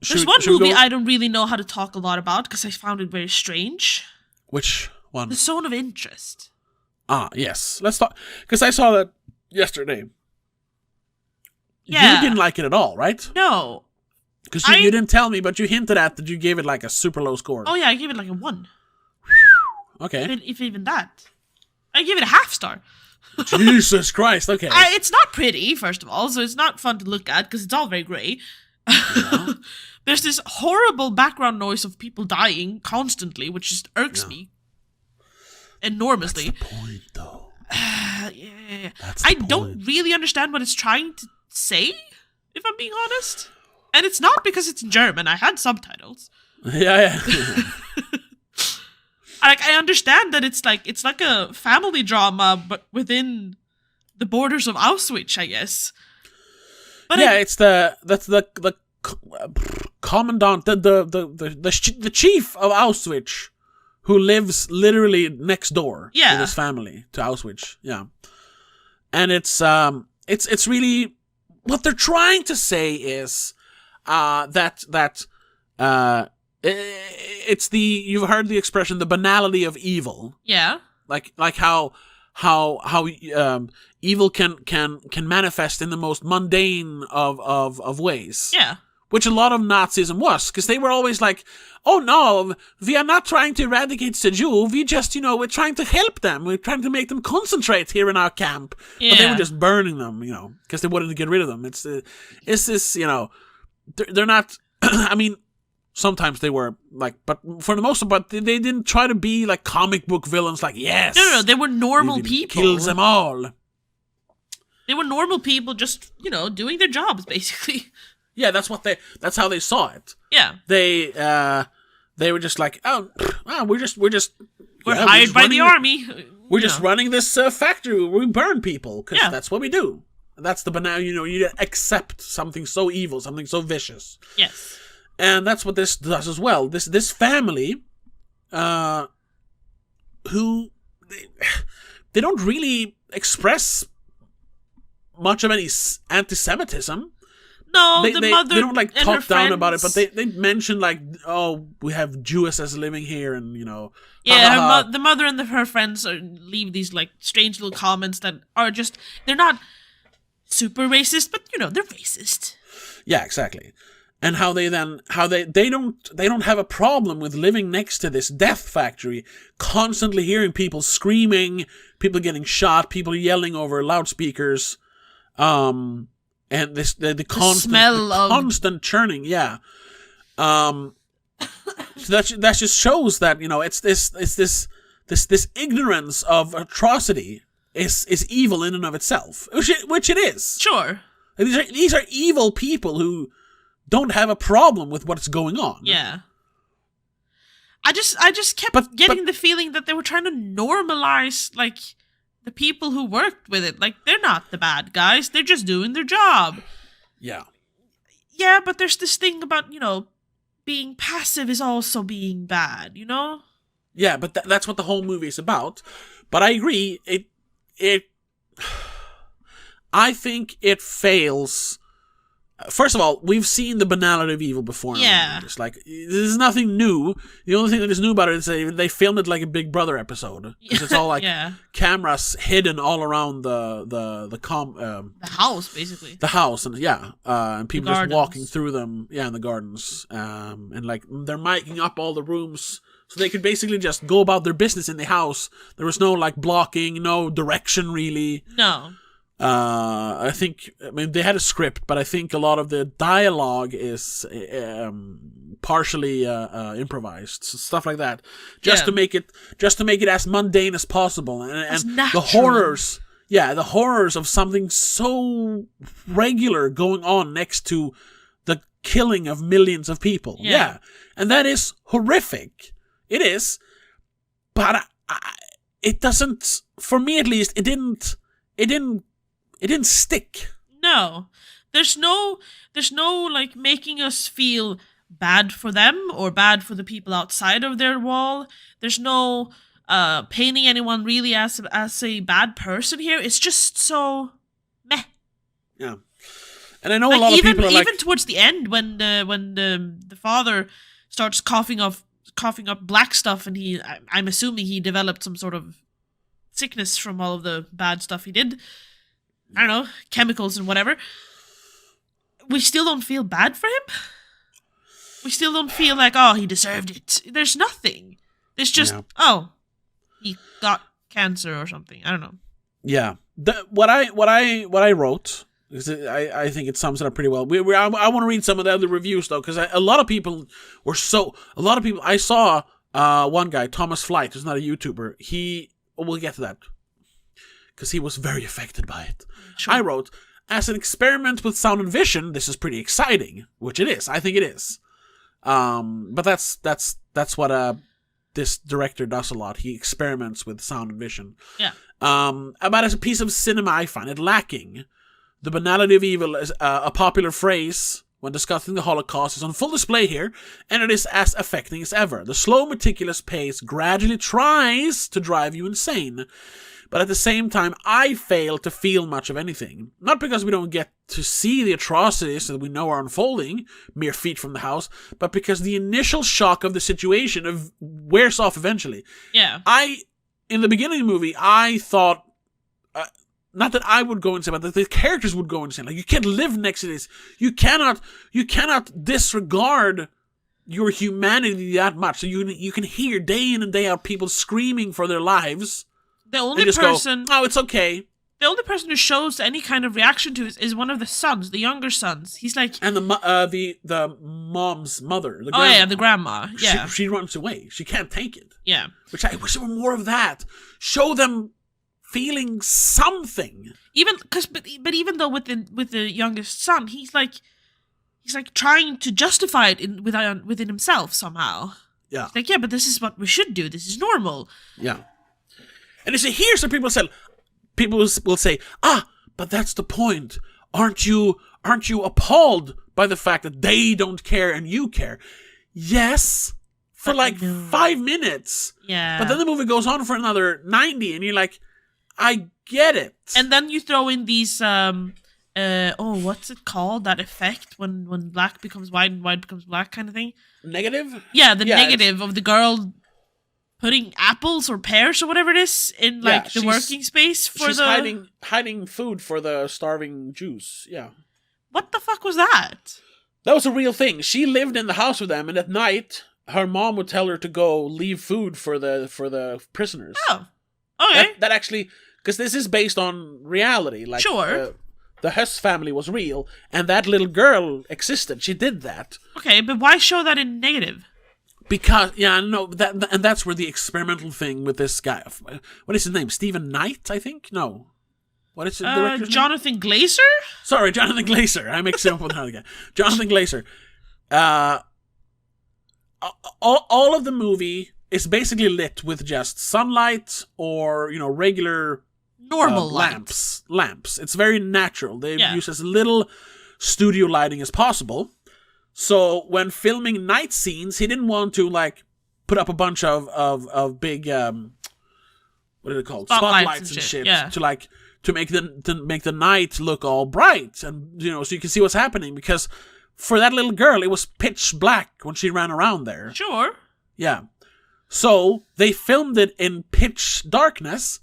There's one movie I don't really know how to talk a lot about because I found it very strange. Which one? The Zone of Interest. Ah, yes. Let's talk, because I saw that yesterday. Yeah. You didn't like it at all, right? No. Because you didn't tell me, but you hinted at that you gave it like a super low score. Oh yeah, I gave it like a 1. Okay. If even that. I give it a half star. Jesus Christ, okay. It's not pretty, first of all, so it's not fun to look at because it's all very grey. Yeah. There's this horrible background noise of people dying constantly, which just irks me enormously. That's the point, though. Yeah. I don't really understand what it's trying to say, if I'm being honest. And it's not because it's in German. I had subtitles. Yeah. I understand that it's like a family drama, but within the borders of Auschwitz, I guess. But yeah, it's the commandant, the chief of Auschwitz, who lives literally next door with his family to Auschwitz. Yeah, and it's really what they're trying to say is that it's you've heard the expression the banality of evil. Yeah, like how evil can manifest in the most mundane of ways. Yeah. Which a lot of Nazism was, because they were always like, oh no, we are not trying to eradicate the Jew, we just, we're trying to help them, we're trying to make them concentrate here in our camp. Yeah. But they were just burning them, because they wanted to get rid of them. It's this, they're not, I mean, sometimes they were, like, but for the most part, they didn't try to be like comic book villains, like, yes. No, they were normal people. Kills them all. They were normal people just, doing their jobs, basically. Yeah, that's how they saw it. Yeah. They were just like, we're hired by the army. We're just running this factory where we burn people, because that's what we do. That's the banal, you accept something so evil, something so vicious. Yes. And that's what this does as well. This family, who they don't really express much of any anti-Semitism. No, they mother they don't like talk down friends. about it, but they mention like, oh, we have Jewesses living here, and yeah, the mother and her friends leave these like strange little comments that are just, they're not super racist, but they're racist. Yeah, exactly. And how they don't have a problem with living next to this death factory, constantly hearing people screaming, people getting shot, people yelling over loudspeakers, and the constant churning, yeah. So that just shows that it's this ignorance of atrocity is evil in and of itself, which it is. Sure. These are evil people who don't have a problem with what's going on. Yeah. I just kept getting the feeling that they were trying to normalize like the people who worked with it. Like, they're not the bad guys, they're just doing their job. Yeah. Yeah, but there's this thing about, being passive is also being bad, Yeah, but that's what the whole movie is about. But I agree, I think it fails. First of all, we've seen the banality of evil before. Yeah. It's like, there's nothing new. The only thing that is new about it is they filmed it like a Big Brother episode. Because it's all like cameras hidden all around the house, basically. The house, and and people just walking through them, in the gardens. And like, they're miking up all the rooms so they could basically just go about their business in the house. There was no like blocking, no direction really. No. I mean, they had a script, but I think a lot of the dialogue is partially improvised, stuff like that, just to make it as mundane as possible, and the horrors of something so regular going on next to the killing of millions of people. Yeah, and that is horrific. It is, but it doesn't. For me, at least, it didn't stick. No. There's no like making us feel bad for them or bad for the people outside of their wall. There's no painting anyone really as a bad person here. It's just so meh. Yeah. And I know a lot of people are like, even towards the end when the father starts coughing up black stuff, and I'm assuming he developed some sort of sickness from all of the bad stuff he did. I don't know, chemicals and whatever. We still don't feel bad for him. We still don't feel like, oh, he deserved it. There's nothing. It's just, oh, he got cancer or something. I don't know. Yeah. What I wrote, because I think it sums it up pretty well. I want to read some of the other reviews though, because a lot of people I saw one guy, Thomas Flight, who's not a YouTuber. We'll get to that because he was very affected by it. Sure. I wrote, as an experiment with sound and vision, this is pretty exciting, which it is. I think it is. But that's what this director does a lot. He experiments with sound and vision. Yeah. About as a piece of cinema, I find it lacking. The banality of evil is a popular phrase when discussing the Holocaust is on full display here, and it is as affecting as ever. The slow, meticulous pace gradually tries to drive you insane. But at the same time, I fail to feel much of anything. Not because we don't get to see the atrocities that we know are unfolding, mere feet from the house, but because the initial shock of the situation wears off eventually. Yeah. In the beginning of the movie, I thought, not that I would go insane, but that the characters would go insane. Like, you can't live next to this. You cannot disregard your humanity that much. So you can hear day in and day out people screaming for their lives. The only person... oh, it's okay. The only person who shows any kind of reaction to it is one of the sons, the younger sons. He's like... And the mom's mother. The grandma. Yeah, the grandma. Yeah. She runs away. She can't take it. Yeah. Which I wish there were more of that. Show them feeling something. But even though with the youngest son, he's like trying to justify it within himself somehow. Yeah. He's like, yeah, but this is what we should do. This is normal. Yeah. And you see, here's what people will say, but that's the point. Aren't you appalled by the fact that they don't care and you care? Yes, for like 5 minutes. Yeah. But then the movie goes on for another 90, and you're like, I get it. And then you throw in these, what's it called? That effect when black becomes white and white becomes black kind of thing? Negative? Yeah, negative of the girl putting apples or pears or whatever it is in the working space for hiding food for the starving Jews. Yeah. What the fuck was that? That was a real thing. She lived in the house with them, and at night her mom would tell her to go leave food for the prisoners. Oh. Okay. That actually, because this is based on reality. Like, sure. The Hess family was real, and that little girl existed. She did that. Okay, but why show that in negative? Because, that's where the experimental thing with this guy, what is his name? Stephen Knight, I think? No. What is the director's name? Jonathan Glaser? Sorry, Jonathan Glaser. I mixed him up with another guy. Jonathan Glaser. All of the movie is basically lit with just sunlight or, regular... normal lamps. It's very natural. They use as little studio lighting as possible. So when filming night scenes, he didn't want to put up a bunch of big what are they called? Spotlights and shit. Yeah. To make the night look all bright, and so you can see what's happening, because for that little girl it was pitch black when she ran around there. Sure. Yeah. So they filmed it in pitch darkness,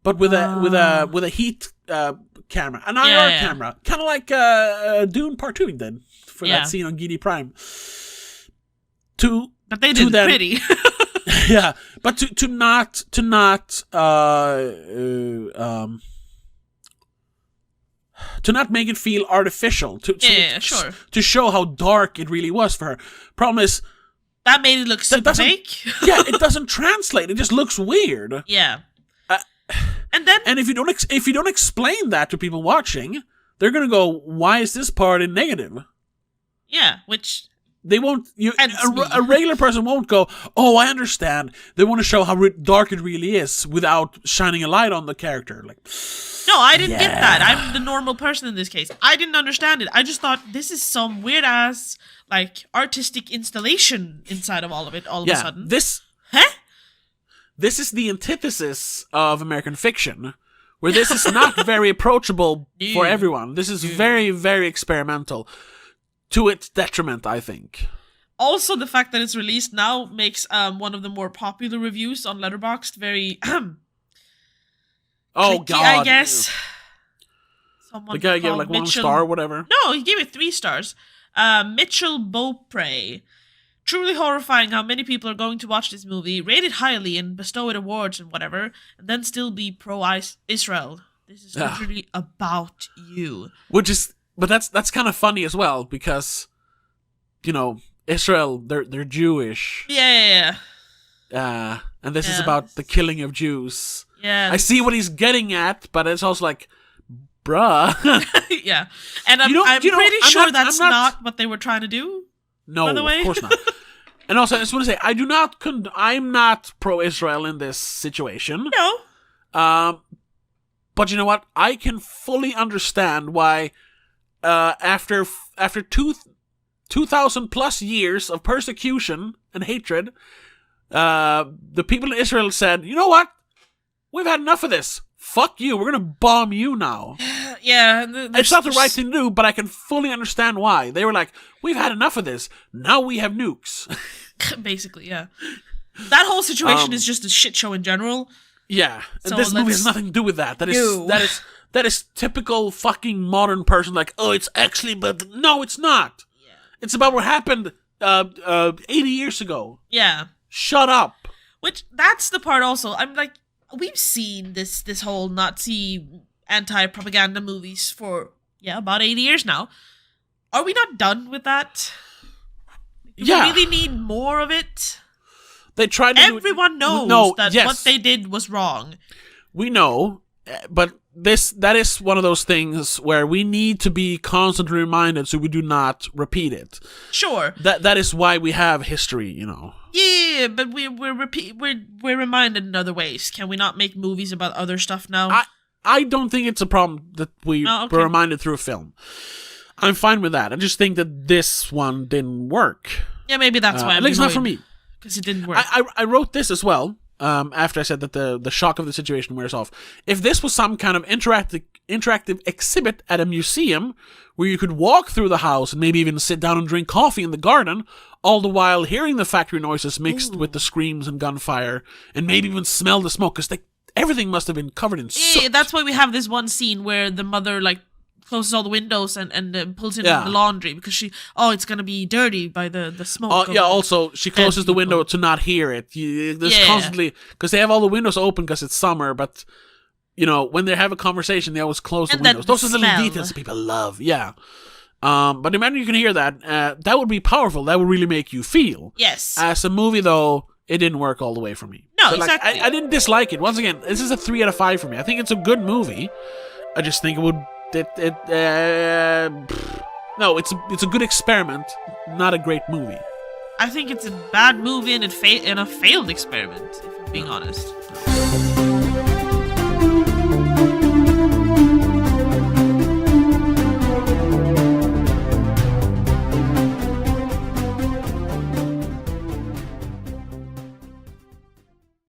but with a heat camera, an IR camera, kind of like Dune Part 2 did for that scene on Gidi Prime. But they did pretty. Yeah, but to not make it feel artificial. Sure. To show how dark it really was for her. Problem is, that made it look super fake. Yeah, it doesn't translate. It just looks weird. Yeah. And if you don't explain that to people watching, they're gonna go, "Why is this part in negative?" Yeah, which they won't. A regular person won't go, "Oh, I understand." They want to show how dark it really is without shining a light on the character. No, I didn't get that. I'm the normal person in this case. I didn't understand it. I just thought this is some weird ass artistic installation inside of all of it. All of a sudden, This is the antithesis of American fiction, where this is not very approachable No. for everyone. This is very, very experimental, to its detriment, I think. Also, the fact that it's released now makes one of the more popular reviews on Letterboxd very Oh clicky, God! I guess. The guy gave like 1 star or whatever. No, he gave it 3 stars. Mitchell Beaupre. Truly horrifying how many people are going to watch this movie, rate it highly and bestow it awards and whatever, and then still be pro-Israel. This is literally about you. But that's kind of funny as well, because, you know, Israel, they're Jewish. Yeah. And this is about the killing of Jews. Yeah. I see what he's getting at, but it's also like, bruh. Yeah. And I'm pretty sure that's not what they were trying to do. No, by the way. Of course not. And also, I just want to say, I'm not pro-Israel in this situation. No. But you know what? I can fully understand why, after 2,000 plus years of persecution and hatred, the people in Israel said, you know what? We've had enough of this. Fuck you. We're going to bomb you now. Yeah. It's not the right thing to do, but I can fully understand why. They were like, we've had enough of this. Now we have nukes. Basically, yeah. That whole situation is just a shit show in general. Yeah. And this movie has nothing to do with that. That is typical fucking modern person like, oh, it's actually, but no, it's not. Yeah. It's about what happened 80 years ago. Yeah. Shut up. Which, that's the part also. I'm like, we've seen this whole Nazi anti-propaganda movies for, about 80 years now. Are we not done with that? Do we really need more of it? They tried to Everyone knows that what they did was wrong. We know, but that is one of those things where we need to be constantly reminded so we do not repeat it. Sure. That is why we have history, you know. Yeah, but we're reminded in other ways. Can we not make movies about other stuff now? I don't think it's a problem that we're reminded through a film. I'm fine with that. I just think that this one didn't work. Yeah, maybe that's why I'm at least not for me. Because it didn't work. I wrote this as well, after I said that the shock of the situation wears off. If this was some kind of interactive exhibit at a museum where you could walk through the house and maybe even sit down and drink coffee in the garden, all the while hearing the factory noises mixed with the screams and gunfire, and maybe even smell the smoke, because everything must have been covered in soot. Yeah, that's why we have this one scene where the mother, like, closes all the windows and pulls in the laundry because it's gonna be dirty by the smoke. Also she closes the window to not hear it. There's constantly, because they have all the windows open because it's summer, but you know, when they have a conversation they always close the windows. Those are the little details that people love. But imagine you can hear that. That would be powerful. That would really make you feel. Yes. As a movie though, it didn't work all the way for me. No, but, exactly. I didn't dislike it. Once again, this is a 3 out of 5 for me. I think it's a good movie. I just think it would. No, it's a good experiment, not a great movie. I think it's a bad movie and a failed experiment, if I'm being honest.